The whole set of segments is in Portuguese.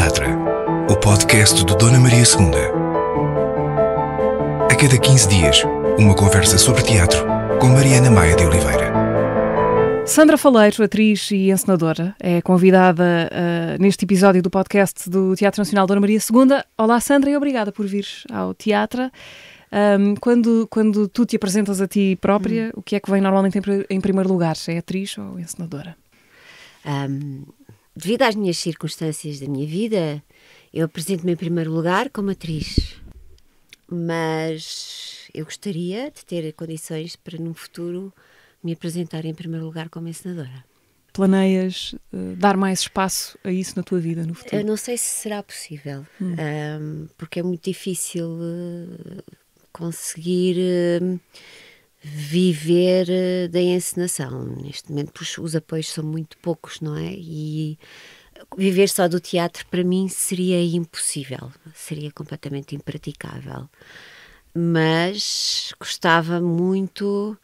Teatro, o podcast do Dona Maria II. A cada 15 dias, uma conversa sobre teatro com Mariana Maia de Oliveira. Sandra Faleiro, atriz e encenadora, é convidada neste episódio do podcast do Teatro Nacional Dona Maria II. Olá, Sandra, e obrigada por vir ao teatro. Quando tu te apresentas a ti própria, o que é que vem normalmente em primeiro lugar? É atriz ou encenadora? Devido às minhas circunstâncias da minha vida, eu apresento-me em primeiro lugar como atriz. Mas eu gostaria de ter condições para, num futuro, me apresentar em primeiro lugar como encenadora. Planeias dar mais espaço a isso na tua vida no futuro? Eu não sei se será possível, porque é muito difícil conseguir viver da encenação. Neste momento os apoios são muito poucos, não é? E viver só do teatro para mim seria impossível, seria completamente impraticável. Mas gostava muito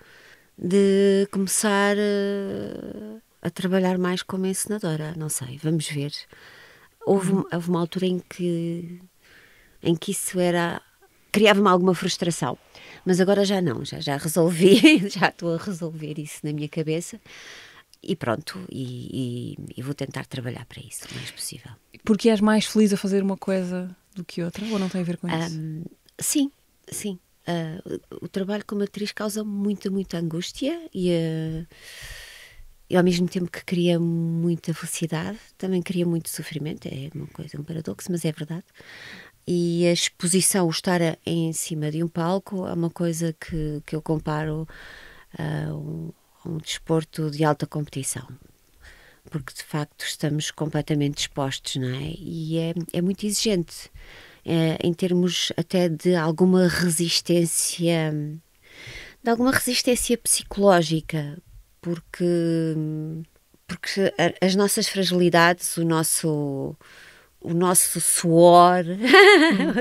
de começar a trabalhar mais como encenadora, não sei, vamos ver. Houve uma altura em que isso criava-me alguma frustração, mas agora já não, já resolvi, já estou a resolver isso na minha cabeça e pronto, e vou tentar trabalhar para isso o mais possível. Porque és mais feliz a fazer uma coisa do que outra, ou não tem a ver com isso? Sim. O trabalho como atriz causa muita angústia e ao mesmo tempo que cria muita felicidade, também cria muito sofrimento. É uma coisa, um paradoxo, mas é verdade. E a exposição, o estar em cima de um palco, é uma coisa que eu comparo a um desporto de alta competição. Porque, de facto, estamos completamente expostos, não é? E é muito exigente, em termos até de alguma resistência psicológica, porque as nossas fragilidades, o nosso suor,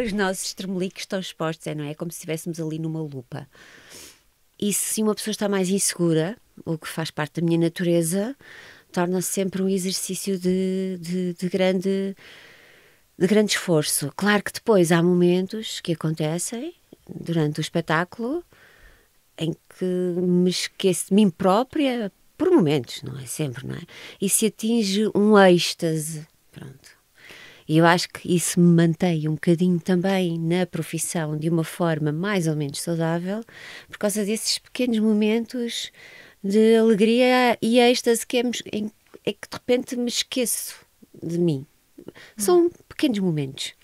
os nossos tremelicos estão expostos, não é? É como se estivéssemos ali numa lupa. E se uma pessoa está mais insegura, o que faz parte da minha natureza, torna-se sempre um exercício de grande esforço. Claro que depois há momentos que acontecem durante o espetáculo em que me esqueço de mim própria, por momentos, não é sempre, não é? E se atinge um êxtase, pronto. E eu acho que isso me mantém um bocadinho também na profissão de uma forma mais ou menos saudável, por causa desses pequenos momentos de alegria e êxtase em que de repente me esqueço de mim. São pequenos momentos.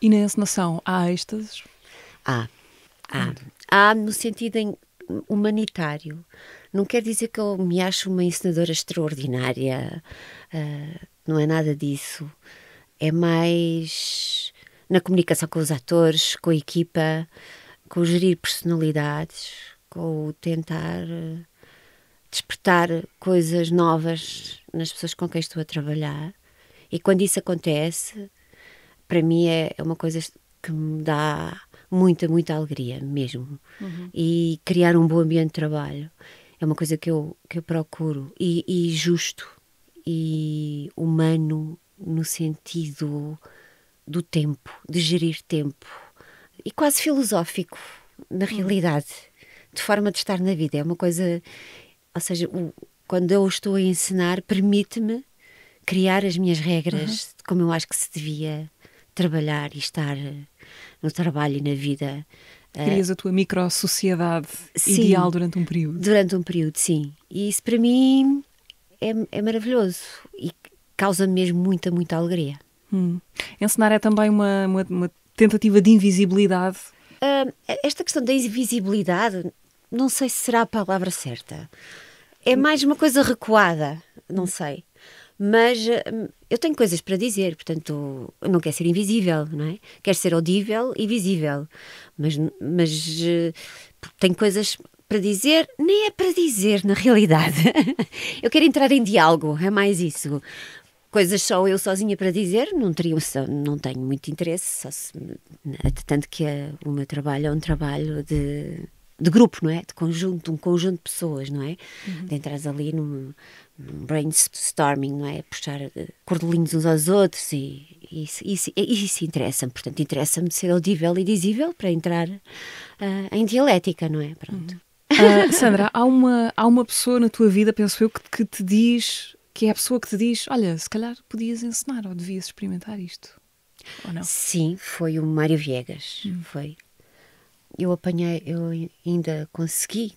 E na encenação há êxtases? Há no sentido humanitário. Não quer dizer que eu me acho uma encenadora extraordinária. Não é nada disso. É mais na comunicação com os atores, com a equipa, com o gerir personalidades, com o tentar despertar coisas novas nas pessoas com quem estou a trabalhar. E quando isso acontece, para mim é uma coisa que me dá muita alegria mesmo. E criar um bom ambiente de trabalho é uma coisa que eu procuro. E justo e humano no sentido do tempo, de gerir tempo. E quase filosófico, na realidade, de forma de estar na vida. É uma coisa... Ou seja, quando eu estou a encenar, permite-me criar as minhas regras de como eu acho que se devia trabalhar e estar no trabalho e na vida. Crias a tua micro-sociedade ideal durante um período. Durante um período, sim. E isso para mim é maravilhoso e causa mesmo muita alegria. Encenar é também uma tentativa de invisibilidade? Esta questão da invisibilidade, não sei se será a palavra certa. É mais uma coisa recuada, não sei. Mas eu tenho coisas para dizer, portanto, eu não quero ser invisível, não é? Quero ser audível e visível. Mas tenho coisas para dizer, nem é para dizer, na realidade. Eu quero entrar em diálogo, é mais isso. Coisas só eu sozinha para dizer, não tenho muito interesse, tanto que o meu trabalho é um trabalho de grupo, não é? De conjunto, um conjunto de pessoas, não é? De entrares ali num brainstorming, não é? Puxar cordelinhos uns aos outros isso interessa-me. Portanto, interessa-me ser audível e dizível para entrar em dialética, não é? Pronto. Sandra, há uma pessoa na tua vida, penso eu, que te diz, que é a pessoa que te diz, olha, se calhar podias encenar ou devias experimentar isto, ou não? Sim, foi o Mário Viegas, foi. Eu ainda consegui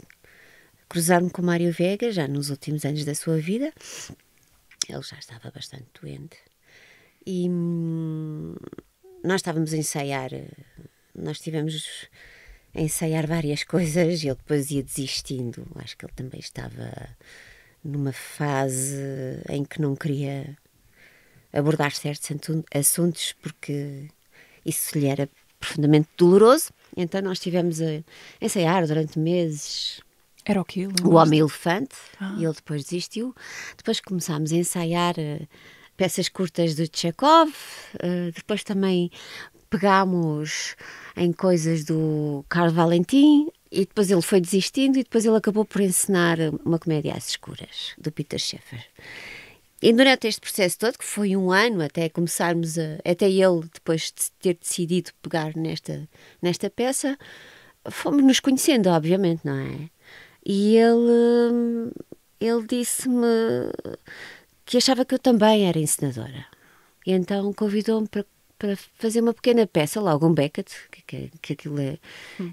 cruzar-me com o Mário Viegas, já nos últimos anos da sua vida. Ele já estava bastante doente. E nós estávamos a ensaiar, nós tivemos a ensaiar várias coisas e ele depois ia desistindo. Acho que ele também estava numa fase em que não queria abordar certos assuntos porque isso lhe era profundamente doloroso. Então nós estivemos a ensaiar durante meses. Era o quê? O Homem-Elefante, e ele depois desistiu. Depois começámos a ensaiar peças curtas de Chekhov, depois também pegámos em coisas do Carlo Valentim, e depois ele foi desistindo, e depois ele acabou por encenar uma comédia às escuras, do Peter Shaffer. E durante este processo todo, que foi um ano até começarmos até ele depois de ter decidido pegar nesta peça, fomos nos conhecendo, obviamente, não é? E ele disse-me que achava que eu também era encenadora. E então convidou-me para fazer uma pequena peça, logo um Beckett, que aquilo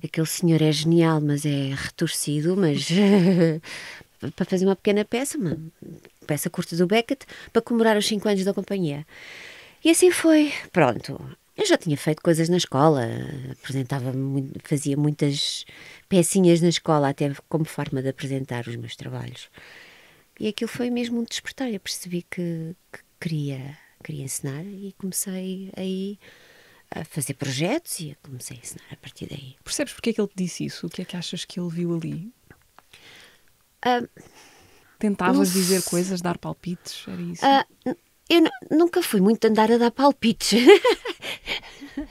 aquele senhor é genial, mas é retorcido, mas para fazer uma pequena peça, uma peça curta do Beckett, para comemorar os 5 anos da companhia. E assim foi, pronto. Eu já tinha feito coisas na escola, fazia muitas pecinhas na escola, até como forma de apresentar os meus trabalhos. E aquilo foi mesmo um despertar. Eu percebi que queria ensinar e comecei aí a fazer projetos e comecei a ensinar a partir daí. Percebes porque é que ele te disse isso? O que é que achas que ele viu ali? Tentavas dizer coisas, dar palpites? Era isso? Eu nunca fui muito andar a dar palpites.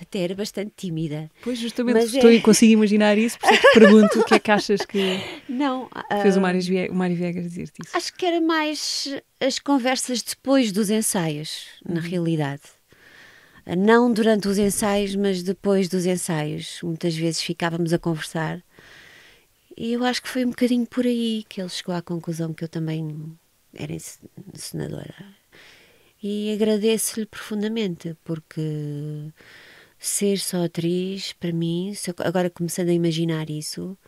Até era bastante tímida. Pois, justamente, consigo imaginar isso, por isso é que te pergunto o que é que achas que não, fez o Mário Viegas dizer-te isso. Acho que era mais as conversas depois dos ensaios, na realidade. Não durante os ensaios, mas depois dos ensaios. Muitas vezes ficávamos a conversar. E eu acho que foi um bocadinho por aí que ele chegou à conclusão que eu também era encenadora. E agradeço-lhe profundamente, porque ser só atriz, para mim, agora começando a imaginar isso,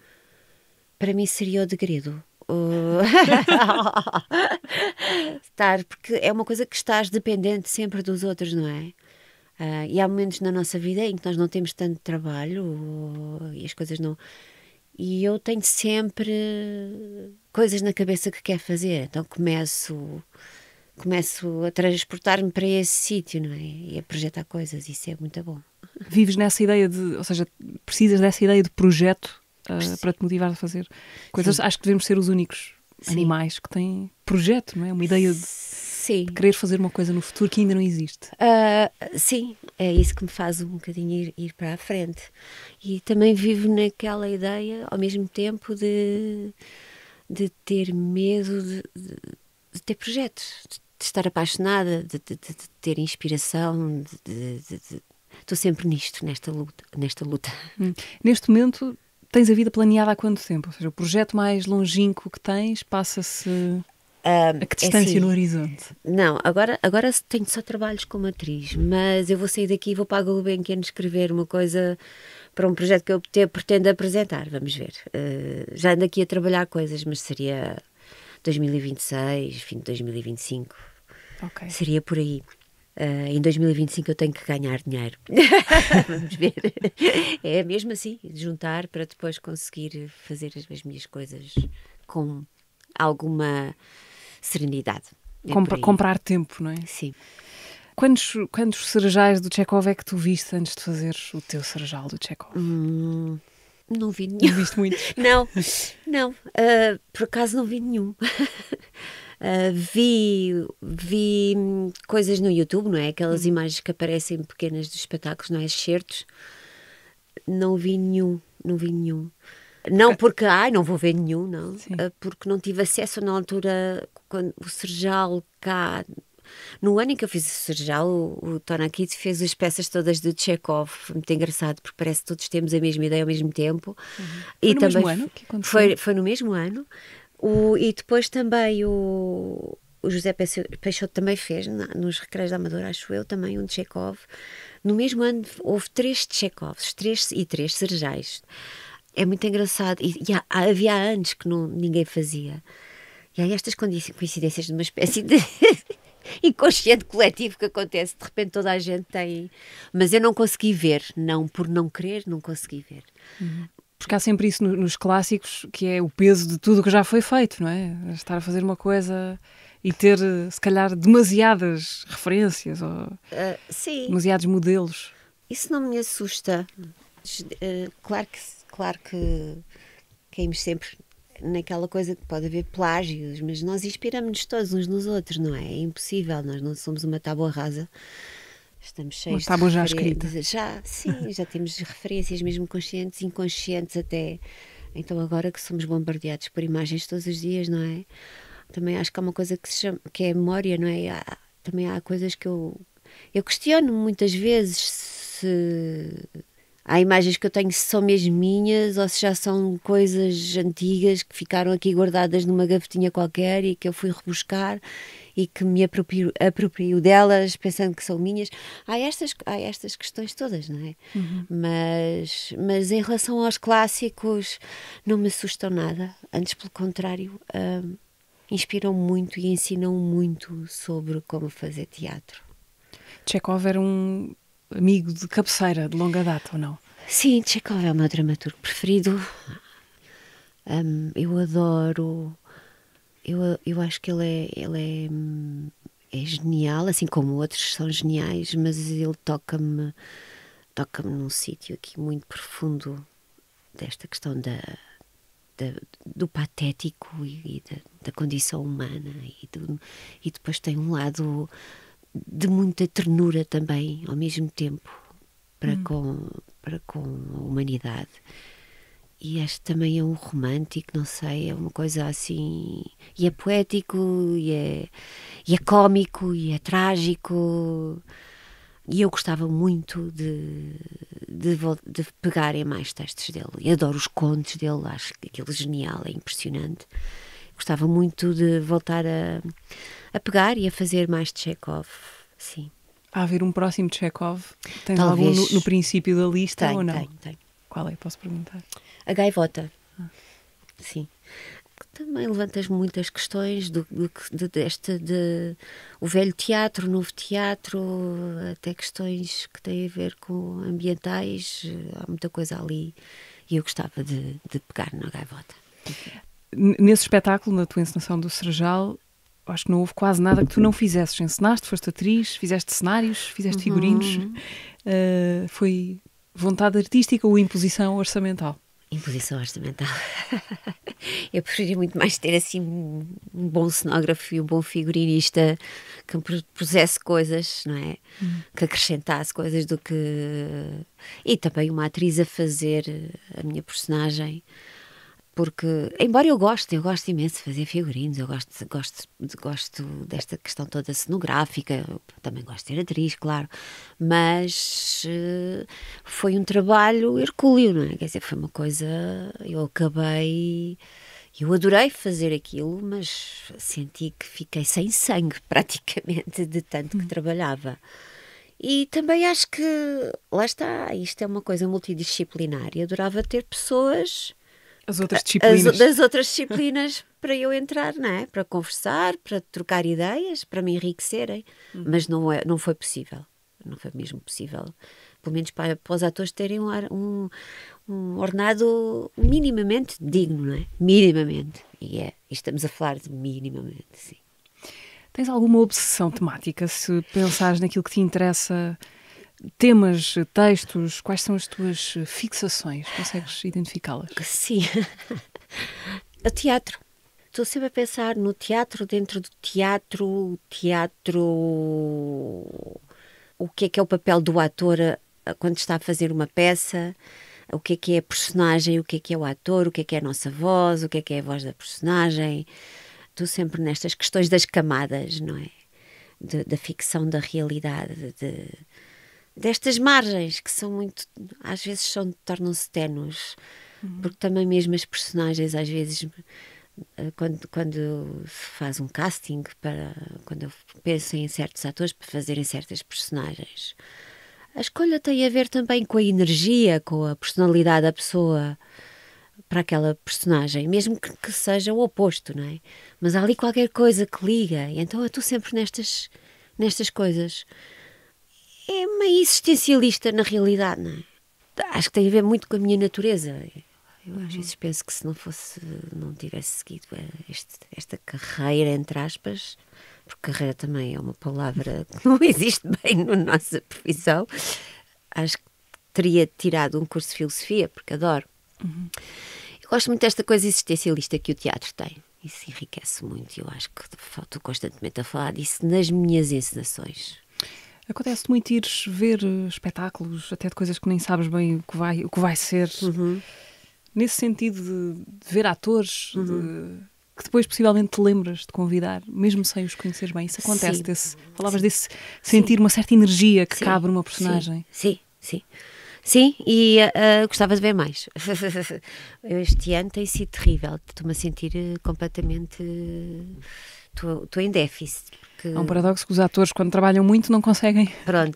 para mim seria o degredo. Porque é uma coisa que estás dependente sempre dos outros, não é? E há momentos na nossa vida em que nós não temos tanto trabalho e as coisas não... E eu tenho sempre coisas na cabeça que quero fazer, então começo a transportar-me para esse sítio, não é? E a projetar coisas, isso é muito bom. Vives nessa ideia ou seja, precisas dessa ideia de projeto para te motivar a fazer coisas. Sim. Acho que devemos ser os únicos animais que têm projeto, não é? Uma ideia de querer fazer uma coisa no futuro que ainda não existe. Sim, é isso que me faz um bocadinho ir para a frente. E também vivo naquela ideia, ao mesmo tempo, de ter medo de ter projetos, de estar apaixonada, de ter inspiração, estou sempre nesta luta. Neste momento tens a vida planeada há quanto tempo? Ou seja, o projeto mais longínquo que tens passa-se a que distância no horizonte? Não, agora tenho só trabalhos como atriz, mas eu vou sair daqui e vou para a Gulbenkian escrever uma coisa para um projeto que eu pretendo apresentar, vamos ver. Já ando aqui a trabalhar coisas, mas seria 2026, fim de 2025. Okay. Seria por aí. Em 2025 eu tenho que ganhar dinheiro. Vamos ver. É mesmo assim, juntar para depois conseguir fazer as minhas coisas com alguma serenidade. Comprar tempo, não é? Sim. Quantos cerejais do Chekhov é que tu viste antes de fazeres o teu cerejal do Chekhov? Não vi nenhum. Não viste muitos? Não. Por acaso não vi nenhum. Vi coisas no YouTube, não é? Aquelas imagens que aparecem pequenas dos espetáculos, não é? Excertos. Não vi nenhum. Não porque, não vou ver nenhum, não. Sim. Porque não tive acesso na altura, quando o Serjal cá... No ano em que eu fiz o Serjal, o Tonakid fez as peças todas de Chekhov. Foi muito engraçado, porque parece que todos temos a mesma ideia ao mesmo tempo. Foi no mesmo ano que aconteceu? Foi no mesmo ano. E depois também o José Peixoto também fez, nos Recreios da Amadora, acho eu, também um de Chekhov. No mesmo ano houve 3 de Chekhovs, 3 Serjais. É muito engraçado. Havia anos que ninguém fazia. E há estas coincidências de uma espécie de inconsciente coletivo que acontece. De repente toda a gente tem... Mas eu não consegui ver. Não por não querer, não consegui ver. Porque há sempre isso nos clássicos, que é o peso de tudo o que já foi feito, não é? Estar a fazer uma coisa e ter, se calhar, demasiadas referências ou sim. demasiados modelos. Isso não me assusta. Claro que caímos sempre naquela coisa que pode haver plágios, mas nós inspiramos-nos todos uns nos outros, não é? É impossível, nós não somos uma tábua rasa. Estamos cheios de tábua já escrita. Já temos referências mesmo conscientes, inconscientes até. Então agora que somos bombardeados por imagens todos os dias, não é? Também acho que há uma coisa que se chama, que é a memória, não é? Também há coisas que eu questiono muitas vezes se há imagens que eu tenho se são mesmo minhas ou se já são coisas antigas que ficaram aqui guardadas numa gavetinha qualquer e que eu fui rebuscar e que me aproprio delas pensando que são minhas. Há estas questões todas, não é? Mas em relação aos clássicos não me assustam nada. Antes, pelo contrário, inspiram muito e ensinam muito sobre como fazer teatro. Chekhov era um amigo de cabeceira, de longa data, ou não? Sim, Chekhov é o meu dramaturgo preferido. Eu adoro... Eu acho que ele é genial, assim como outros são geniais, mas ele toca-me num sítio aqui muito profundo desta questão do patético e da condição humana e depois tem um lado de muita ternura também ao mesmo tempo para com a humanidade. E este também é um romântico, não sei, é uma coisa assim... E é poético, e é cómico, e é trágico. E eu gostava muito de pegar em mais textos dele. E adoro os contos dele, acho que aquilo é genial, é impressionante. Gostava muito de voltar a pegar e a fazer mais de Chekhov, sim. Há haver um próximo de Chekhov? Tens Talvez. algum no princípio da lista ou não? Tenho. Qual é? Posso perguntar? A Gaivota. Sim. Também levantas muitas questões o velho teatro, o novo teatro, até questões que têm a ver com ambientais. Há muita coisa ali e eu gostava de pegar na Gaivota. Nesse espetáculo, na tua encenação do Serjal, acho que não houve quase nada que tu não fizesses. Encenaste, foste atriz, fizeste cenários, fizeste figurinos. Foi vontade artística ou imposição orçamental? Imposição orçamental. Eu preferia muito mais ter assim um bom cenógrafo e um bom figurinista que me pusesse coisas, não é? Que acrescentasse coisas do que... E também uma atriz a fazer a minha personagem. Porque, embora eu gosto imenso de fazer figurinos, eu gosto desta questão toda cenográfica, também gosto de ser atriz, claro, mas foi um trabalho hercúleo, não é? Quer dizer, foi uma coisa, eu adorei fazer aquilo, mas senti que fiquei sem sangue, praticamente, de tanto que trabalhava. E também acho que, lá está, isto é uma coisa multidisciplinar e adorava ter pessoas... As outras disciplinas. Das outras disciplinas para eu entrar, não é? Para conversar, para trocar ideias, para me enriquecerem. Mas não foi possível. Não foi mesmo possível. Pelo menos para os atores terem um ordenado minimamente digno, não é? Minimamente. E estamos a falar de minimamente, sim. Tens alguma obsessão temática? Se pensares naquilo que te interessa... Temas, textos, quais são as tuas fixações? Consegues identificá-las? Sim. O teatro. Estou sempre a pensar no teatro, dentro do teatro, o que é o papel do ator quando está a fazer uma peça, o que é a personagem, o que é o ator, o que é a nossa voz, o que é a voz da personagem. Estou sempre nestas questões das camadas, não é? Da ficção, da realidade, destas margens que são muito, às vezes tornam-se ténues, porque também mesmo as personagens, às vezes, quando se faz um casting, quando eu penso em certos atores para fazerem certas personagens, a escolha tem a ver também com a energia, com a personalidade da pessoa para aquela personagem, mesmo que seja o oposto, não é? Mas há ali qualquer coisa que liga, e então eu estou sempre nestas coisas. É meio existencialista na realidade, não é? Acho que tem a ver muito com a minha natureza. Eu às vezes penso que se não tivesse seguido esta carreira, entre aspas, porque carreira também é uma palavra que não existe bem na nossa profissão, acho que teria tirado um curso de filosofia, porque adoro. Eu gosto muito desta coisa existencialista que o teatro tem. Isso enriquece muito e eu acho que estou constantemente a falar disso nas minhas encenações. Acontece muito ires ver espetáculos, até de coisas que nem sabes bem o que vai ser. Nesse sentido de ver atores que depois possivelmente te lembras de convidar, mesmo sem os conheceres bem. Isso acontece. Falavas desse sentir uma certa energia que cabe numa personagem. Sim. E gostava de ver mais. Este ano tem sido terrível. Estou-me a sentir completamente... Estou em déficit. Há um paradoxo que os atores, quando trabalham muito, não conseguem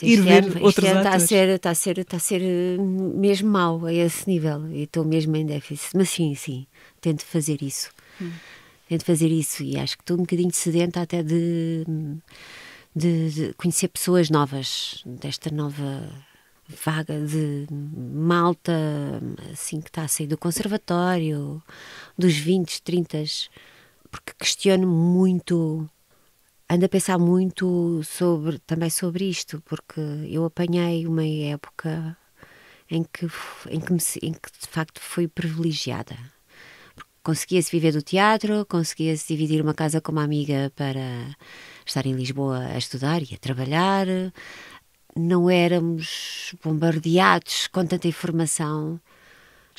ir ver outros atores. Está a ser mesmo mau a esse nível. E estou mesmo em déficit. Mas sim, tento fazer isso. Tento fazer isso e acho que estou um bocadinho sedenta até de conhecer pessoas novas, desta nova vaga de malta, assim, que está a sair do conservatório, dos 20, 30, porque questiono muito, ando a pensar muito também sobre isto, porque eu apanhei uma época em que de facto fui privilegiada. Conseguia-se viver do teatro, conseguia-se dividir uma casa com uma amiga para estar em Lisboa a estudar e a trabalhar. Não éramos bombardeados com tanta informação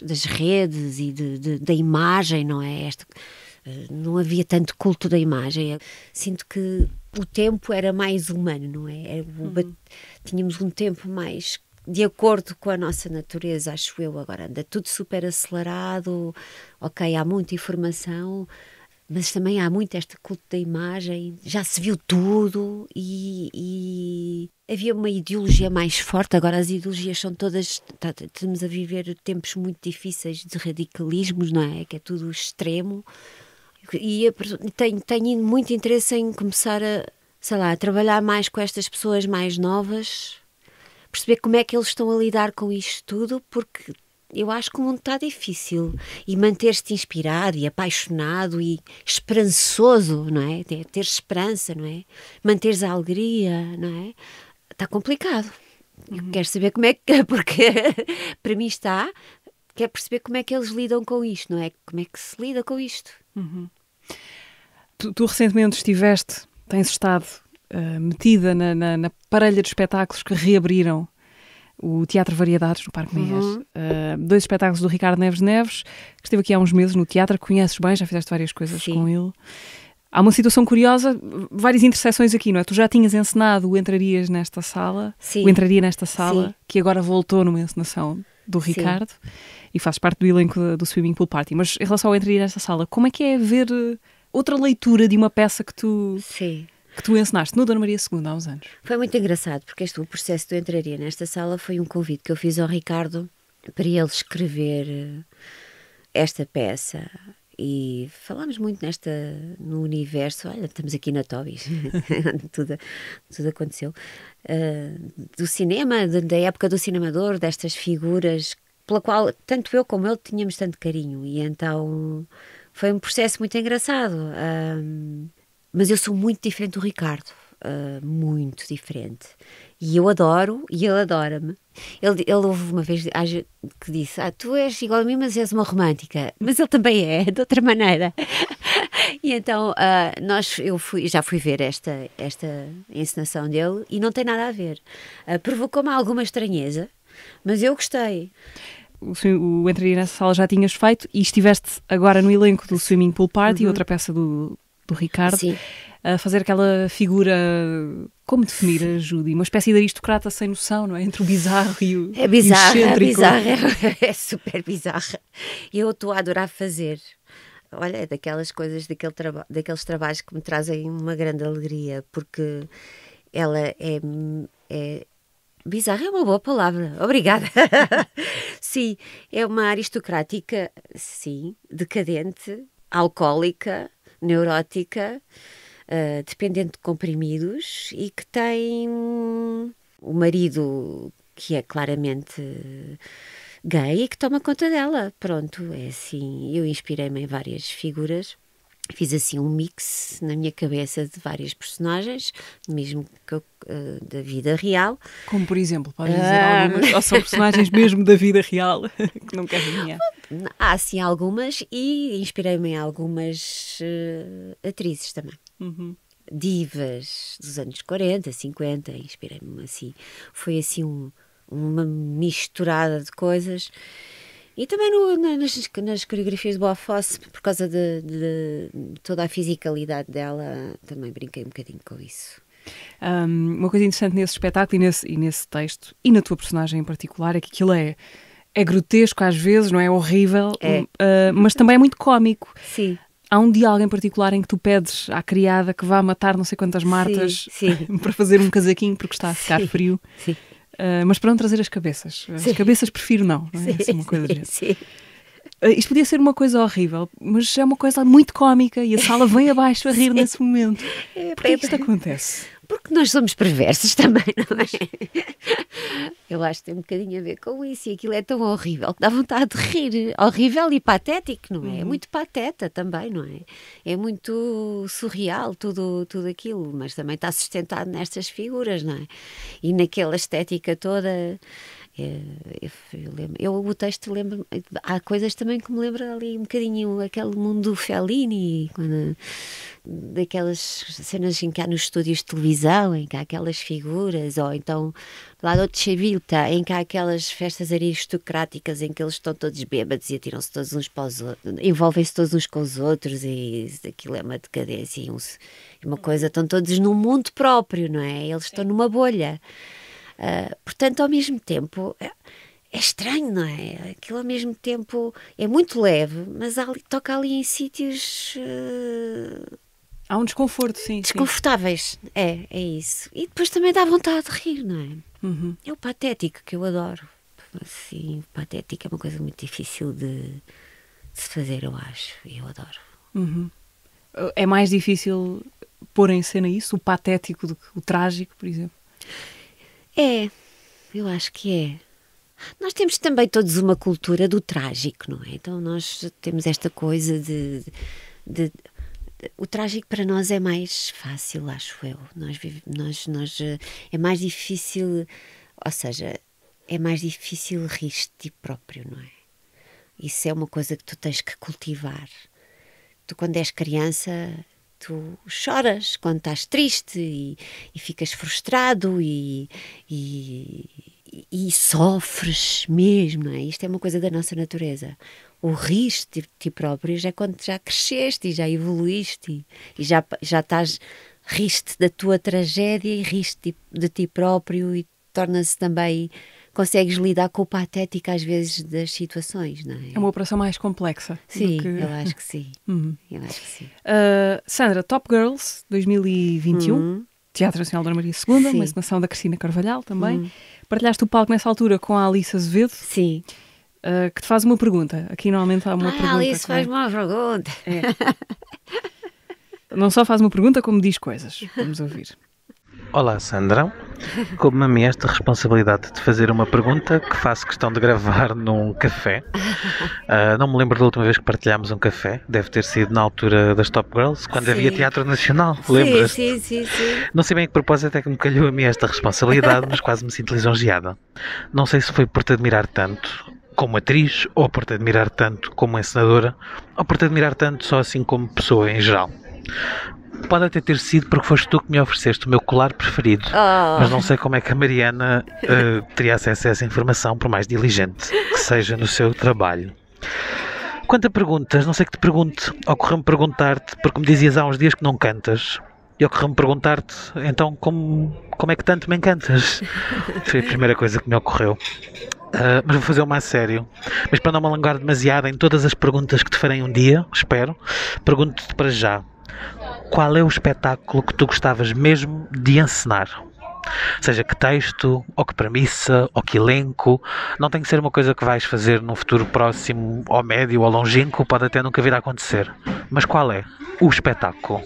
das redes e da imagem, não é? Não havia tanto culto da imagem. Sinto que o tempo era mais humano, não é? Tínhamos um tempo mais de acordo com a nossa natureza, acho eu. Agora anda tudo super acelerado, ok, há muita informação, mas também há muito este culto da imagem, já se viu tudo e havia uma ideologia mais forte. Agora as ideologias são todas, estamos a viver tempos muito difíceis de radicalismos, não é? Que é tudo extremo, e tenho muito interesse em começar a trabalhar mais com estas pessoas mais novas, perceber como é que eles estão a lidar com isto tudo, porque eu acho que o mundo está difícil e manter-se inspirado e apaixonado e esperançoso, não é? Ter esperança, não é? Manter-se a alegria, não é? Está complicado. Eu quero saber como é que... Porque para mim quero perceber como é que eles lidam com isto, não é? Como é que se lida com isto? Tu recentemente tens estado metida na parelha de espetáculos que reabriram o Teatro Variedades no Parque Meias. 2 espetáculos do Ricardo Neves, que esteve aqui há uns meses no teatro, conheces bem, já fizeste várias coisas com ele. Há uma situação curiosa, várias interseções aqui, não é? Tu já tinhas encenado o Entraria nesta sala, que agora voltou numa encenação do Ricardo, e fazes parte do elenco do Swimming Pool Party. Mas em relação ao Entraria nesta sala, como é que é ver outra leitura de uma peça que tu encenaste no Dona Maria II há uns anos? Foi muito engraçado, porque o processo do Entraria nesta sala foi um convite que eu fiz ao Ricardo para ele escrever esta peça. E falámos muito no universo, olha, estamos aqui na Tobis, tudo aconteceu, do cinema, da época do cinemador, destas figuras pela qual tanto eu como ele tínhamos tanto carinho, e então foi um processo muito engraçado. Mas eu sou muito diferente do Ricardo, muito diferente. E eu adoro, e ele adora-me. Ele houve uma vez que disse, tu és igual a mim, mas és uma romântica. Mas ele também é, de outra maneira. E então já fui ver esta encenação dele e não tem nada a ver. Provocou-me alguma estranheza, mas eu gostei. o Entraria Nessa Sala já tinhas feito e estiveste agora no elenco do Swimming Pool Party, outra peça do Ricardo, Sim. a fazer aquela figura, como definir a Judy? Uma espécie de aristocrata sem noção, não é? Entre o bizarro e o É bizarro, e o é excêntrico. bizarro, é super bizarra. E eu estou a adorar fazer. Olha, é daquelas coisas, daqueles trabalhos que me trazem uma grande alegria, porque ela é bizarra, é uma boa palavra, obrigada. Sim, é uma aristocrática, sim, decadente, alcoólica, neurótica, dependente de comprimidos e que tem o marido que é claramente gay e que toma conta dela. Pronto, é assim. Eu inspirei-me em várias figuras, fiz assim um mix na minha cabeça de várias personagens, mesmo que da vida real. Como, por exemplo, podes dizer algumas, ou são personagens mesmo da vida real, que não queres adivinhar? Há sim algumas e inspirei-me em algumas atrizes também. Divas dos anos 40, 50, inspirei-me assim. Foi assim uma misturada de coisas. E também nas coreografias do Boa-Fosse, por causa de toda a fisicalidade dela, também brinquei um bocadinho com isso. Uma coisa interessante nesse espetáculo e nesse texto, e na tua personagem em particular, é que aquilo é grotesco às vezes, não é? Horrível, mas também é muito cómico. Sim. Há um diálogo em particular em que tu pedes à criada que vá matar não sei quantas martas sim. para fazer um casaquinho porque está a ficar frio. Sim. Mas para não trazer as cabeças. As cabeças prefiro não é? Assim, uma coisa desse. Sim. Isto podia ser uma coisa horrível, mas é uma coisa muito cómica e a sala vem abaixo a rir nesse momento. Porquê que isto acontece? Porque nós somos perversos também, não é? Eu acho que tem um bocadinho a ver com isso. E aquilo é tão horrível que dá vontade de rir. Horrível e patético, não é? É muito pateta também, não é? É muito surreal tudo aquilo, mas também está sustentado nestas figuras, não é? E naquela estética toda. O texto lembra, há coisas também que me lembram ali um bocadinho aquele mundo do Fellini, daquelas cenas em que há nos estúdios de televisão, em que há aquelas figuras, ou então lá do Civilta, em que há aquelas festas aristocráticas em que eles estão todos bêbados e atiram-se todos uns para os outros, envolvem-se todos uns com os outros, e aquilo é uma decadência, uma coisa, estão todos num mundo próprio, não é? Eles estão numa bolha. Portanto, ao mesmo tempo, é estranho, não é? Aquilo ao mesmo tempo é muito leve, mas toca ali em sítios Há um desconforto, sim. desconfortáveis. Sim. É isso. E depois também dá vontade de rir, não é? É o patético que eu adoro. Assim, o patético é uma coisa muito difícil de se fazer, eu acho. E eu adoro. É mais difícil pôr em cena isso, o patético, do que o trágico, por exemplo? Eu acho que é. Nós temos também todos uma cultura do trágico, não é? Então nós temos esta coisa de o trágico para nós é mais fácil, acho eu. É mais difícil, ou seja, é mais difícil rir de ti próprio, não é? Isso é uma coisa que tu tens que cultivar. Tu, quando és criança, tu choras quando estás triste e ficas frustrado e sofres mesmo, não é? Isto é uma coisa da nossa natureza. O rir de ti próprio já é quando já cresceste e já evoluíste e já estás, riste da tua tragédia e riste de ti próprio e torna-se também, consegues lidar com o patético às vezes das situações, não é? É uma operação mais complexa. Sim, eu acho que sim. Eu acho que sim. Sandra, Top Girls 2021, Teatro Nacional Dona Maria II, uma encenação da Cristina Carvalhal também. Partilhaste o palco nessa altura com a Alice Azevedo. Sim. Que te faz uma pergunta. Aqui normalmente há uma pergunta. Alice faz uma pergunta. Não só faz uma pergunta, como diz coisas. Vamos ouvir. Olá, Sandra. Como a mim esta responsabilidade de fazer uma pergunta que faço questão de gravar num café. Não me lembro da última vez que partilhámos um café. Deve ter sido na altura das Top Girls, quando havia Teatro Nacional. Lembras-te? Sim. Não sei bem a que propósito é que me calhou a mim esta responsabilidade, mas quase me sinto lisonjeada. Não sei se foi por te admirar tanto como atriz, ou por te admirar tanto como encenadora, ou por te admirar tanto só assim como pessoa em geral. Pode até ter sido porque foste tu que me ofereceste o meu colar preferido. Mas não sei como é que a Mariana teria acesso a essa informação, por mais diligente que seja no seu trabalho. Quanto a perguntas, não sei que te pergunte. Ocorreu-me perguntar-te, porque me dizias há uns dias que não cantas. E ocorreu-me perguntar-te, então, como é que tanto me encantas? Foi a primeira coisa que me ocorreu. Mas vou fazer uma a sério. Mas para não me alongar demasiado em todas as perguntas que te farei um dia, espero, pergunto-te para já. Qual é o espetáculo que tu gostavas mesmo de encenar? Seja que texto, ou que premissa, ou que elenco. Não tem que ser uma coisa que vais fazer num futuro próximo, ou médio, ou longínquo. Pode até nunca vir a acontecer. Mas qual é o espetáculo?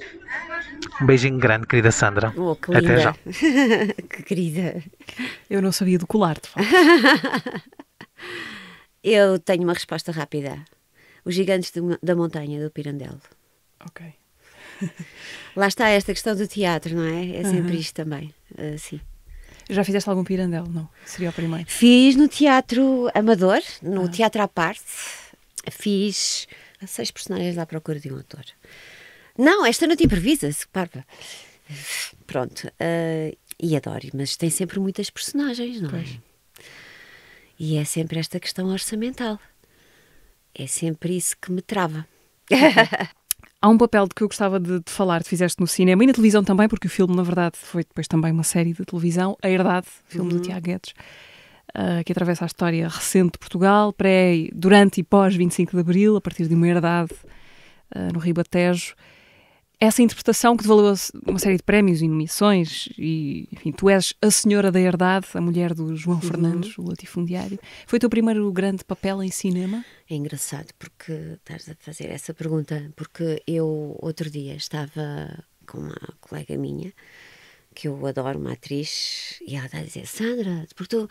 Um beijinho grande, querida Sandra. Oh, que linda. Até já. Que querida. Eu não sabia do colar, de facto. Eu tenho uma resposta rápida. Os Gigantes da Montanha, do Pirandello. Ok. Lá está esta questão do teatro, não é? É sempre isto também. Sim. Já fizeste algum Pirandello? Não, seria o primeiro. Fiz no teatro amador, no teatro à parte. Fiz 6 personagens à procura de um ator. Não, esta noite improvisa-se, parva. Pronto. E adoro, mas tem sempre muitas personagens, não é? E é sempre esta questão orçamental. É sempre isso que me trava. Há um papel de que eu gostava de falar, que fizeste no cinema e na televisão também, porque o filme, na verdade, foi depois também uma série de televisão, A Herdade, filme do Tiago Guedes, que atravessa a história recente de Portugal, durante e pós 25 de Abril, a partir de uma herdade no Ribatejo. Essa interpretação que te valeu uma série de prémios e nomeações, e, enfim, tu és a senhora da herdade, a mulher do João Fernandes, o latifundiário. Foi o teu primeiro grande papel em cinema? É engraçado porque estás a fazer essa pergunta, porque eu outro dia estava com uma colega minha, que eu adoro, uma atriz, e ela está a dizer: Sandra, porque tu,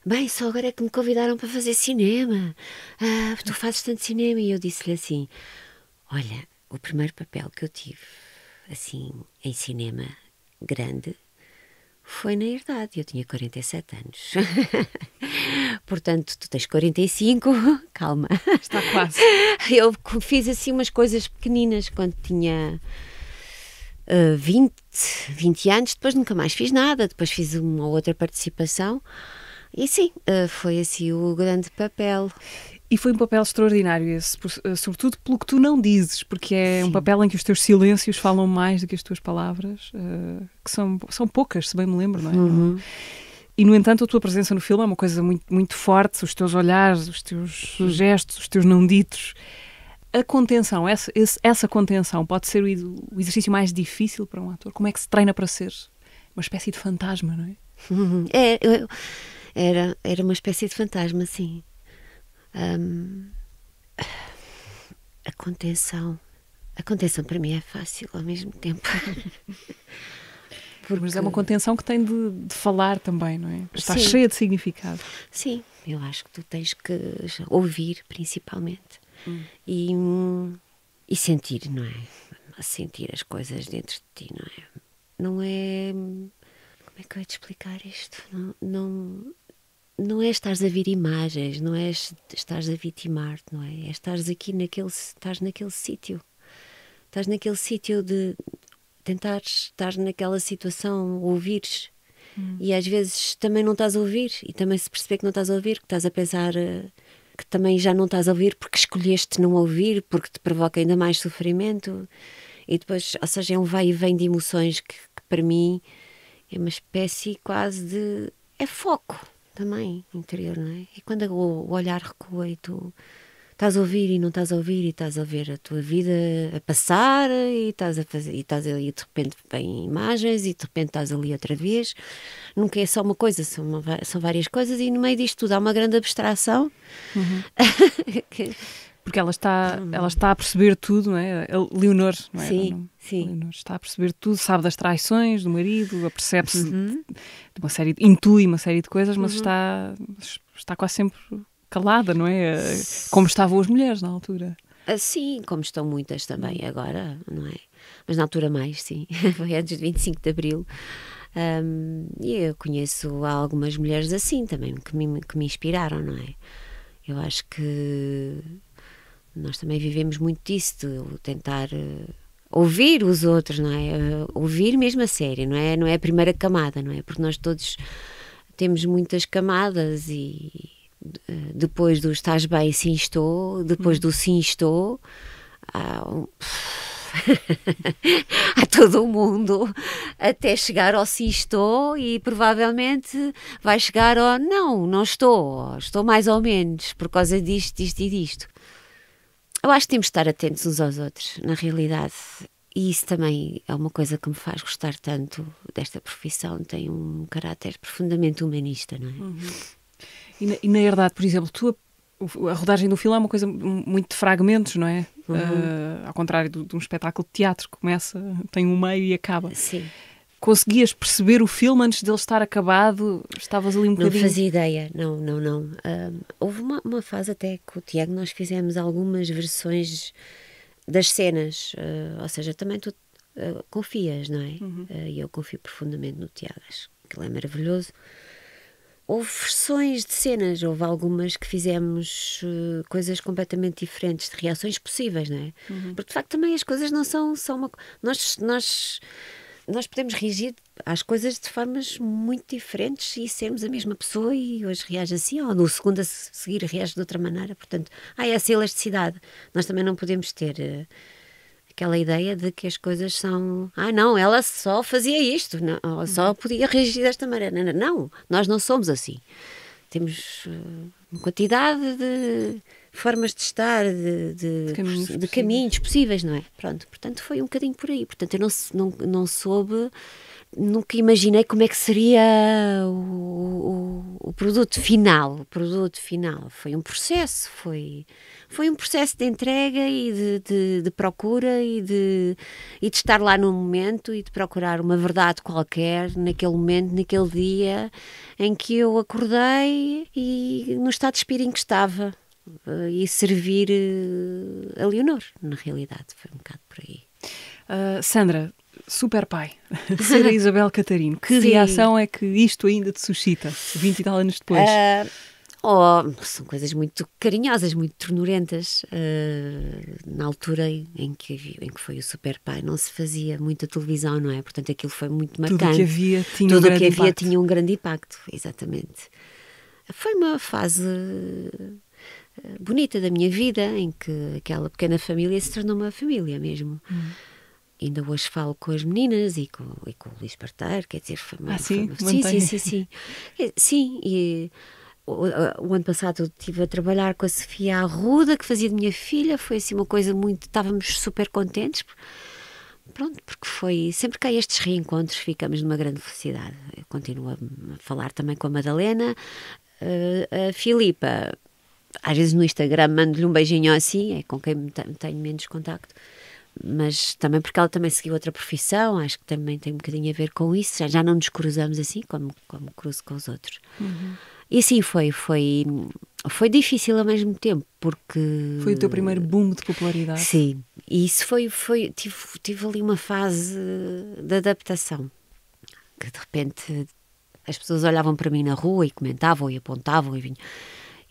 bem, só agora é que me convidaram para fazer cinema, tu fazes tanto cinema. E eu disse-lhe assim: olha, o primeiro papel que eu tive, assim, em cinema grande, foi na Herdade. Eu tinha 47 anos. Portanto, tu tens 45, calma. Está quase. Eu fiz, assim, umas coisas pequeninas quando tinha 20 anos. Depois nunca mais fiz nada. Depois fiz uma outra participação. E sim, foi, assim, o grande papel. E foi um papel extraordinário esse, sobretudo pelo que tu não dizes, porque é um papel em que os teus silêncios falam mais do que as tuas palavras, que são poucas, se bem me lembro, não é? Uhum. E, no entanto, a tua presença no filme é uma coisa muito, muito forte, os teus olhares, os teus gestos, os teus não ditos. A contenção, essa contenção pode ser o exercício mais difícil para um ator. Como é que se treina para ser uma espécie de fantasma, não é? Uhum. Era uma espécie de fantasma, sim. A contenção para mim é fácil ao mesmo tempo. Mas é uma contenção que tem de falar também, não é? Está Sim. cheia de significado. Sim, eu acho que tu tens que ouvir, principalmente, e sentir, não é? Sentir as coisas dentro de ti, não é? Não é... Como é que eu ia te explicar isto? Não é estares a vir imagens, não é estares a vitimar-te, não é? É estares aqui estás naquele sítio. Estás naquele sítio de tentar estar naquela situação, ouvires. E às vezes também não estás a ouvir, e também se perceber que não estás a ouvir, que estás a pensar que também já não estás a ouvir porque escolheste não ouvir, porque te provoca ainda mais sofrimento. E depois, ou seja, é um vai e vem de emoções que para mim é uma espécie quase de... é foco também interior, não é? E quando o olhar recua e tu estás a ouvir e não estás a ouvir, e estás a ver a tua vida a passar, e estás a fazer, e estás ali, de repente vêm imagens, e de repente estás ali outra vez. Nunca é só uma coisa, são várias coisas, e no meio disto tudo há uma grande abstração. Porque ela está a perceber tudo, não é? A Leonor, não é? Sim. Leonor está a perceber tudo, sabe das traições do marido, apercebe-se de uma série, intui uma série de coisas, mas está quase sempre calada, não é? Como estavam as mulheres na altura. Sim, como estão muitas também agora, não é? Mas na altura mais, sim. Foi antes de 25 de Abril. E eu conheço algumas mulheres assim também, que me inspiraram, não é? Eu acho que nós também vivemos muito disso, de tentar ouvir os outros, não é? Ouvir mesmo a sério, não é? Não é a primeira camada, não é? Porque nós todos temos muitas camadas e depois do estás bem, sim estou, depois do sim estou, há todo o mundo até chegar ao sim estou e provavelmente vai chegar ao não estou, estou mais ou menos por causa disto e disto. Eu acho que temos de estar atentos uns aos outros, na realidade. E isso também é uma coisa que me faz gostar tanto desta profissão. Tem um caráter profundamente humanista, não é? Uhum. E na verdade, por exemplo, a rodagem do filme é uma coisa muito de fragmentos, não é? Ao contrário de um espetáculo de teatro, começa, tem um meio e acaba. Sim. Conseguias perceber o filme antes dele estar acabado? Estavas ali um bocadinho... Não fazia ideia, não. Houve uma fase até com o Tiago, nós fizemos algumas versões das cenas, ou seja, também tu confias, não é? E eu confio profundamente no Tiago, acho que ele é maravilhoso. Houve versões de cenas, houve algumas que fizemos coisas completamente diferentes, de reações possíveis, não é? Porque de facto também as coisas não são uma... Nós podemos reagir às coisas de formas muito diferentes e sermos a mesma pessoa e hoje reage assim, ou no segundo a seguir reage de outra maneira. Portanto, essa elasticidade. Nós também não podemos ter aquela ideia de que as coisas são... não, ela só fazia isto, não, ou só podia reagir desta maneira. Não, nós não somos assim. Temos uma quantidade de formas de estar, de caminhos possíveis, não é? Pronto, portanto foi um bocadinho por aí. Portanto, eu não soube, nunca imaginei como é que seria o produto final. O produto final foi um processo, foi um processo de entrega e de procura e de estar lá no momento e de procurar uma verdade qualquer naquele momento, naquele dia em que eu acordei e no estado de espírito em que estava. E servir a Leonor, na realidade, foi um bocado por aí. Sandra, super pai, ser a Isabel Catarino, que reação é que isto ainda te suscita, 20 e tal anos depois? São coisas muito carinhosas, muito ternurentas. Na altura em que foi o super pai, não se fazia muita televisão, não é? Portanto, aquilo foi muito marcante. Tudo o que havia tinha um grande impacto, exatamente. Foi uma fase bonita da minha vida, em que aquela pequena família se tornou uma família mesmo. Ainda hoje falo com as meninas e com o Luís Parteiro, quer dizer, foi uma... Sim, e o ano passado eu estive a trabalhar com a Sofia Arruda, que fazia de minha filha, foi assim uma coisa muito... Estávamos super contentes, pronto, porque foi... Sempre que há estes reencontros ficamos numa grande felicidade. Eu continuo a falar também com a Madalena, a Filipa... Às vezes no Instagram mando-lhe um beijinho assim, é com quem tenho menos contacto, mas também porque ela também seguiu outra profissão, acho que também tem um bocadinho a ver com isso, já não nos cruzamos assim como cruzo com os outros. E assim foi difícil ao mesmo tempo, porque... Foi o teu primeiro boom de popularidade. Sim, e isso tive ali uma fase de adaptação, que de repente as pessoas olhavam para mim na rua e comentavam e apontavam e vinham...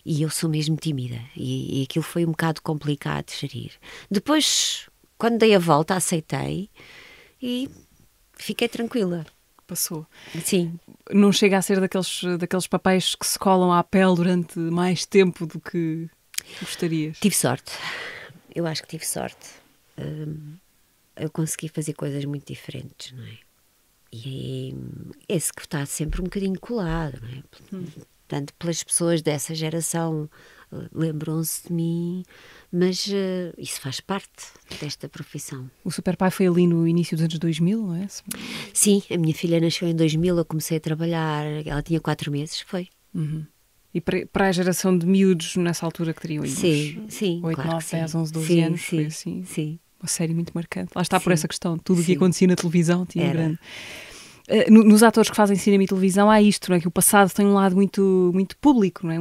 E eu sou mesmo tímida e aquilo foi um bocado complicado de gerir. Depois, quando dei a volta, aceitei e fiquei tranquila. Passou. Sim. Não chega a ser daqueles papéis que se colam à pele durante mais tempo do que gostarias? Tive sorte. Eu acho que tive sorte. Eu consegui fazer coisas muito diferentes, não é? E esse que está sempre um bocadinho colado, não é? Portanto, pelas pessoas dessa geração lembram-se de mim, mas isso faz parte desta profissão. O Super Pai foi ali no início dos anos 2000, não é? Sim, a minha filha nasceu em 2000, eu comecei a trabalhar, ela tinha 4 meses, foi. E para a geração de miúdos nessa altura que teriam uns 8, claro 9, 10, 11, 12 anos, foi assim, uma série muito marcante. Lá está por essa questão, tudo o que acontecia na televisão tinha grande... Nos atores que fazem cinema e televisão há isto, não é? Que o passado tem um lado muito, muito público, não é?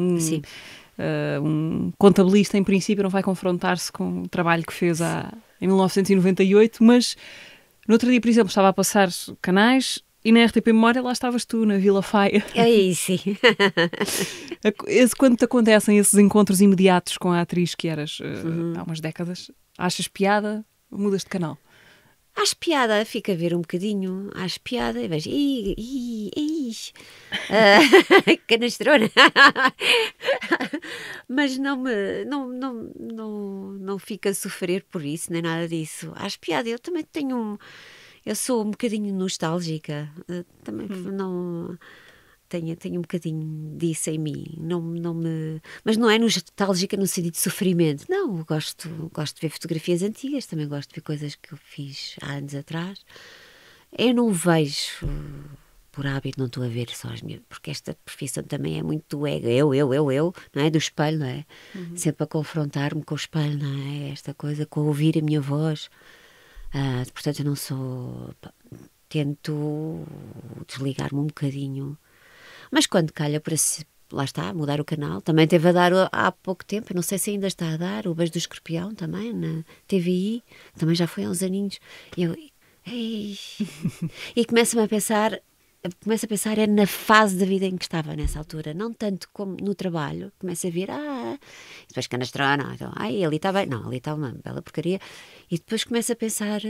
Um contabilista, em princípio, não vai confrontar-se com o trabalho que fez em 1998, mas no outro dia, por exemplo, estava a passar canais e na RTP Memória lá estavas tu, na Vila Faia. É isso. Quando te acontecem esses encontros imediatos com a atriz que eras há umas décadas, achas piada ou mudas de canal? Acho piada, fico a ver um bocadinho, acho piada e vejo, canastrona. Mas não fico a sofrer por isso, nem nada disso. Acho piada, eu também eu sou um bocadinho nostálgica, também não... Tenho um bocadinho disso em mim, mas não é nostálgica no sentido de sofrimento. Não, eu gosto de ver fotografias antigas, também gosto de ver coisas que eu fiz há anos atrás. Eu não vejo, por hábito, não estou a ver só as minhas, porque esta profissão também é muito do ego, eu, não é? Do espelho, não é? Sempre a confrontar-me com o espelho, não é? Esta coisa, com ouvir a minha voz. Portanto, eu não sou... Tento desligar-me um bocadinho. Mas quando calha para lá está, mudar o canal, também teve a dar há pouco tempo, eu não sei se ainda está a dar, o Beijo do Escorpião também, na TVI, também já foi há uns aninhos. E começo a pensar é na fase da vida em que estava nessa altura, não tanto como no trabalho, começo a ver, depois canastrona, então, ali está bem, não, ali está uma bela porcaria, e depois começo a pensar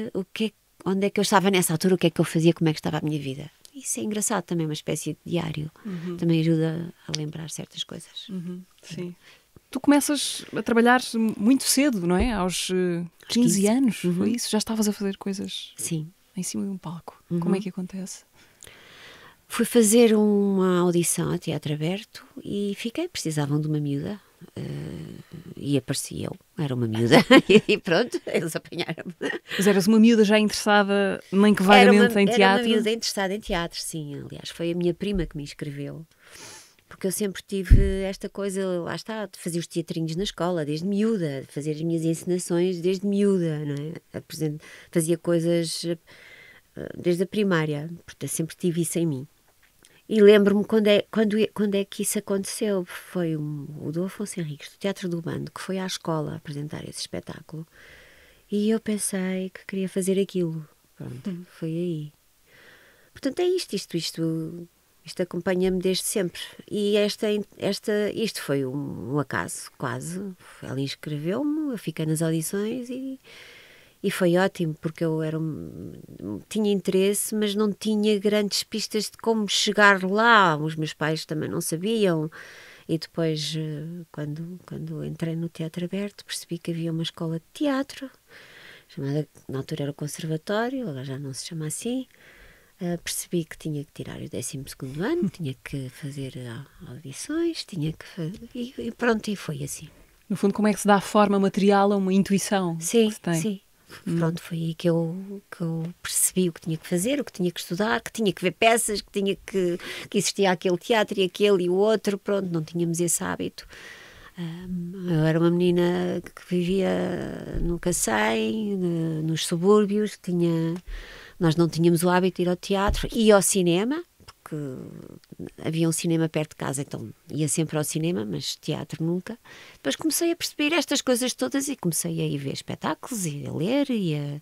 onde é que eu estava nessa altura, o que é que eu fazia, como é que estava a minha vida. Isso é engraçado também, uma espécie de diário. Também ajuda a lembrar certas coisas. Sim. Tu começas a trabalhar muito cedo, não é? Aos 15 anos, foi isso? Já estavas a fazer coisas Sim. Em cima de um palco. Como é que acontece? Fui fazer uma audição a teatro aberto e precisavam de uma miúda. E apareci eu, era uma miúda e pronto, eles apanharam-me. Mas eras uma miúda já interessada, nem que vagamente em teatro? Era uma miúda interessada em teatro, sim, aliás, foi a minha prima que me inscreveu, porque eu sempre tive esta coisa, lá está, de fazer os teatrinhos na escola, desde miúda, de fazer as minhas encenações desde miúda, não é? Fazia coisas desde a primária, portanto sempre tive isso em mim. E lembro-me quando é que isso aconteceu. Foi o do Afonso Henriques, do Teatro do Bando, que foi à escola apresentar esse espetáculo. E eu pensei que queria fazer aquilo. Pronto, foi aí. Portanto, é isto acompanha-me desde sempre. E isto foi um acaso, quase. Ela inscreveu-me, eu fiquei nas audições e foi ótimo, porque eu tinha interesse, mas não tinha grandes pistas de como chegar lá. Os meus pais também não sabiam. E depois, quando entrei no Teatro Aberto, percebi que havia uma escola de teatro, chamada, na altura era o Conservatório, agora já não se chama assim. Percebi que tinha que tirar o 12º ano, tinha que fazer audições, tinha que fazer... E pronto, e foi assim. No fundo, como é que se dá forma material a uma intuição que se tem? Sim. Pronto, foi aí que eu percebi o que tinha que fazer, o que tinha que estudar, que tinha que ver peças, que existia aquele teatro e aquele e o outro. Pronto, não tínhamos esse hábito. Eu era uma menina que vivia no Cacém, nos subúrbios, nós não tínhamos o hábito de ir ao teatro e ao cinema, porque havia um cinema perto de casa, então ia sempre ao cinema, mas teatro nunca. Depois comecei a perceber estas coisas todas e comecei a ir ver espetáculos e a ler e a...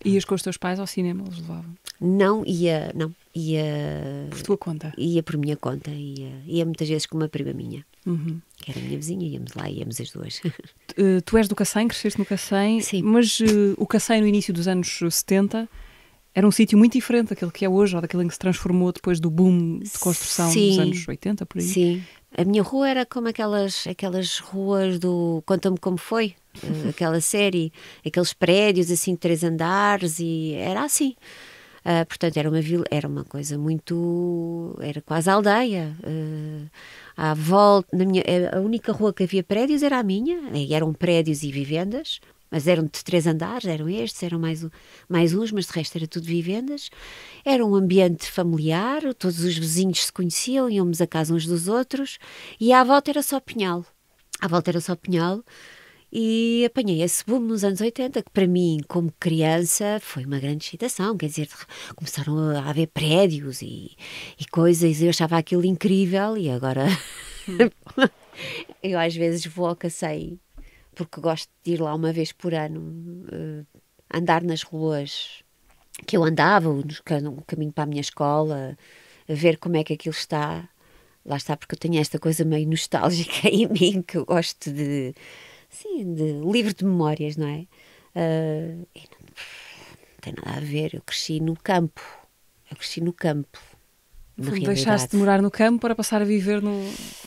Ias com os teus pais ao cinema, eles levavam? Não, ia... Por tua conta? Ia por minha conta, ia muitas vezes com uma prima minha, que era a minha vizinha, íamos as duas. Tu és do Cacém, cresceste no Cacém, sim. Mas o Cacém no início dos anos 70... era um sítio muito diferente daquele que é hoje, ou daquele em que se transformou depois do boom de construção dos anos 80, por aí. Sim, a minha rua era como aquelas ruas do Conta-me Como Foi, aquela série, aqueles prédios assim de 3 andares, e era assim. Portanto, era uma coisa muito... era quase aldeia. À volta, a única rua que havia prédios era a minha, e eram prédios e vivendas, mas eram de 3 andares, eram estes, eram mais uns, mas de resto era tudo vivendas. Era um ambiente familiar, todos os vizinhos se conheciam, íamos a casa uns dos outros, e à volta era só pinhal. E apanhei esse boom nos anos 80, que para mim, como criança, foi uma grande excitação. Quer dizer, começaram a haver prédios e coisas, e eu achava aquilo incrível, e agora eu às vezes vou ao Cacém, porque gosto de ir lá uma vez por ano, andar nas ruas que eu andava, no caminho para a minha escola, a ver como é que aquilo está. Lá está, porque eu tenho esta coisa meio nostálgica em mim, que eu gosto de livro de memórias, não é? tem nada a ver. Eu cresci no campo. Deixaste de morar no campo para passar a viver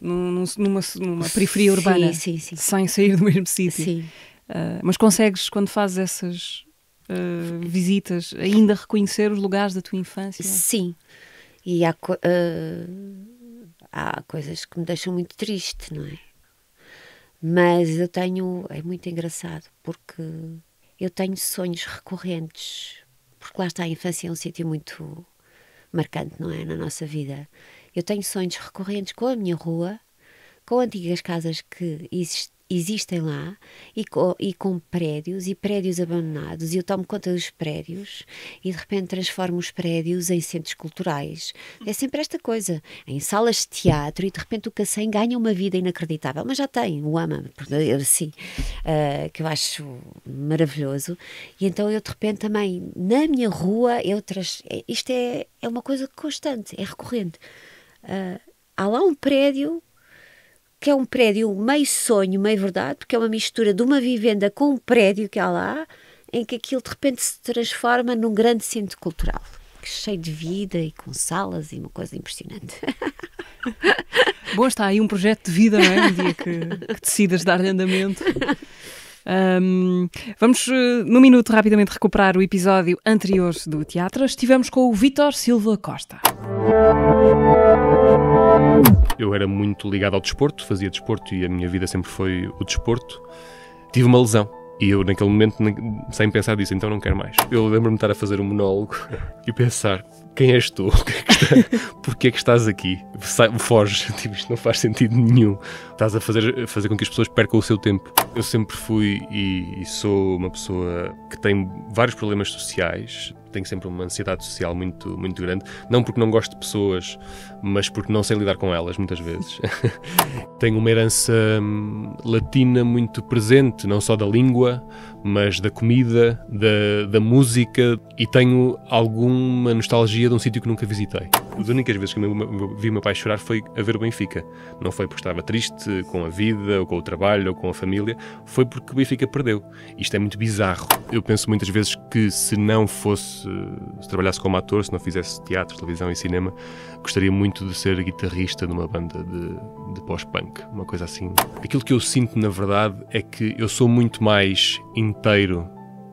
numa periferia urbana, sim. sem sair do mesmo sítio. Sim. Mas consegues, quando fazes essas visitas, ainda reconhecer os lugares da tua infância? Sim. E há coisas que me deixam muito triste, não é? Mas é muito engraçado, porque eu tenho sonhos recorrentes, porque lá está, a infância é um sítio muito marcante, não é, na nossa vida. Eu tenho sonhos recorrentes com a minha rua, com antigas casas que existem lá e com prédios e prédios abandonados, e eu tomo conta dos prédios e de repente transformo os prédios em centros culturais. É sempre esta coisa, em salas de teatro, e de repente o Cacém ganha uma vida inacreditável, mas já tem, o ama, assim, que eu acho maravilhoso. E então eu de repente também, na minha rua, isto é uma coisa constante, é recorrente. Há lá um prédio que é um prédio meio sonho, meio verdade, porque é uma mistura de uma vivenda com um prédio que há lá, em que aquilo de repente se transforma num grande centro cultural, cheio de vida e com salas e uma coisa impressionante. Bom, está aí um projeto de vida, não é? Um dia que decidas dar-lhe andamento. Vamos, num minuto, rapidamente recuperar o episódio anterior do Teatro. Estivemos com o Vítor Silva Costa. Eu era muito ligado ao desporto, fazia desporto e a minha vida sempre foi o desporto. Tive uma lesão e eu naquele momento, sem pensar disse, então não quero mais. Eu lembro-me de estar a fazer um monólogo e pensar, quem és tu? Porquê é que estás aqui? Foge, tipo, isto não faz sentido nenhum. Estás a fazer com que as pessoas percam o seu tempo. Eu sempre fui e sou uma pessoa que tem vários problemas sociais. Tenho sempre uma ansiedade social muito, muito grande. Não porque não gosto de pessoas, mas porque não sei lidar com elas, muitas vezes. Tenho uma herança latina muito presente, não só da língua, mas da comida, da música, e tenho alguma nostalgia de um sítio que nunca visitei. As únicas vezes que eu vi meu pai chorar foi a ver o Benfica. Não foi porque estava triste com a vida, ou com o trabalho, ou com a família, foi porque o Benfica perdeu. Isto é muito bizarro. Eu penso muitas vezes que se trabalhasse como ator, se não fizesse teatro, televisão e cinema, gostaria muito de ser guitarrista numa banda de pós-punk, uma coisa assim. Aquilo que eu sinto, na verdade, é que eu sou muito mais inteiro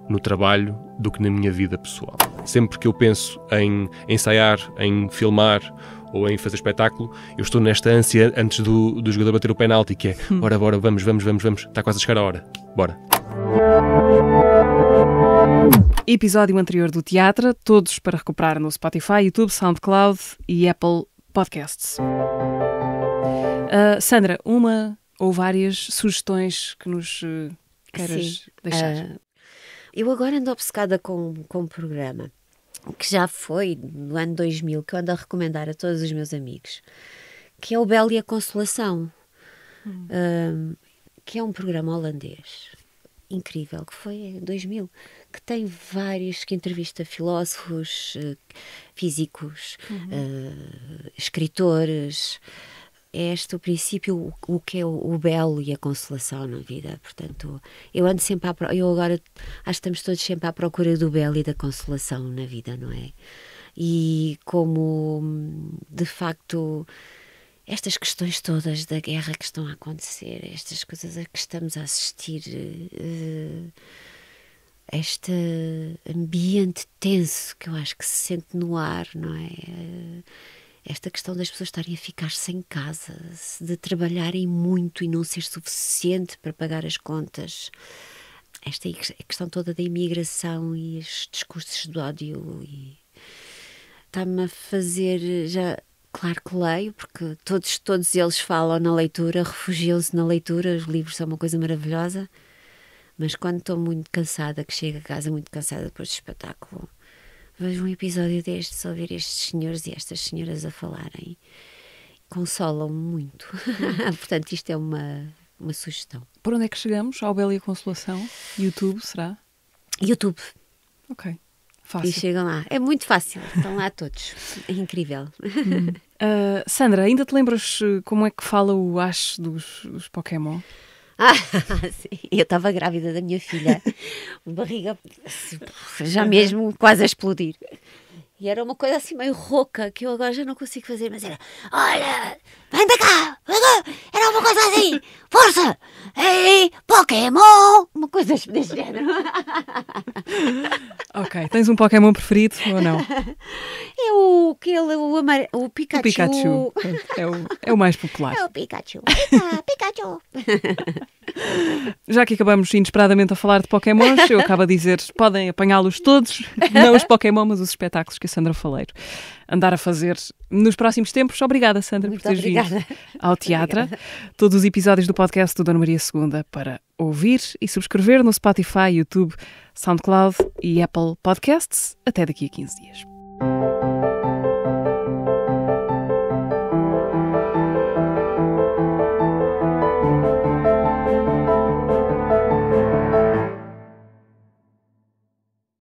no trabalho do que na minha vida pessoal. Sempre que eu penso em ensaiar, em filmar ou em fazer espetáculo, eu estou nesta ânsia antes do jogador bater o penalti, que é, bora, vamos, está quase a chegar a hora, bora. Episódio anterior do Teatro, todos para recuperar no Spotify, YouTube, SoundCloud e Apple Podcasts. Sandra, uma ou várias sugestões que nos queiras deixar? Eu agora ando obcecada com um programa que já foi no ano 2000, que eu ando a recomendar a todos os meus amigos, que é o Belo e a Consolação, que é um programa holandês incrível, que foi em 2000, que tem vários, que entrevista filósofos, físicos, escritores. É este o princípio, o que é o belo e a consolação na vida. Portanto, eu ando sempre eu agora acho que estamos todos sempre à procura do belo e da consolação na vida, não é? E como, de facto, estas questões todas da guerra que estão a acontecer, estas coisas a que estamos a assistir, este ambiente tenso que eu acho que se sente no ar, não é? Esta questão das pessoas estarem a ficar-se em casa, de trabalharem muito e não ser suficiente para pagar as contas. Esta a questão toda da imigração e os discursos de ódio. E está-me a fazer já... Claro que leio, porque todos eles falam na leitura, refugiam-se na leitura, os livros são uma coisa maravilhosa, mas quando estou muito cansada, que chego a casa muito cansada depois do espetáculo, vejo um episódio destes, ouvir estes senhores e estas senhoras a falarem, consolam-me muito. Portanto, isto é uma sugestão. Por onde é que chegamos? Ao Belo e a Consolação? YouTube, será? YouTube. Ok. Fácil. E chegam lá. É muito fácil. Estão lá todos. É incrível. Sandra, ainda te lembras como é que fala o Ash dos Pokémon? Sim. Eu estava grávida da minha filha, barriga já mesmo quase a explodir. E era uma coisa assim meio rouca, que eu agora já não consigo fazer, mas era: olha, vem cá, era uma coisa assim, força, ei, Pokémon, uma coisa desse género. Ok, tens um Pokémon preferido ou não? É o Pikachu. O Pikachu é o mais popular. É o Pikachu. Pikachu. Já que acabamos inesperadamente a falar de Pokémons, eu acabo a dizer, podem apanhá-los todos, não os Pokémon, mas os espetáculos que a Sandra Faleiro andar a fazer nos próximos tempos. Obrigada, Sandra, Muito por teres vindo obrigada. ao teatro. Todos os episódios do podcast do Dona Maria II para ouvir e subscrever no Spotify, YouTube, SoundCloud e Apple Podcasts. Até daqui a 15 dias.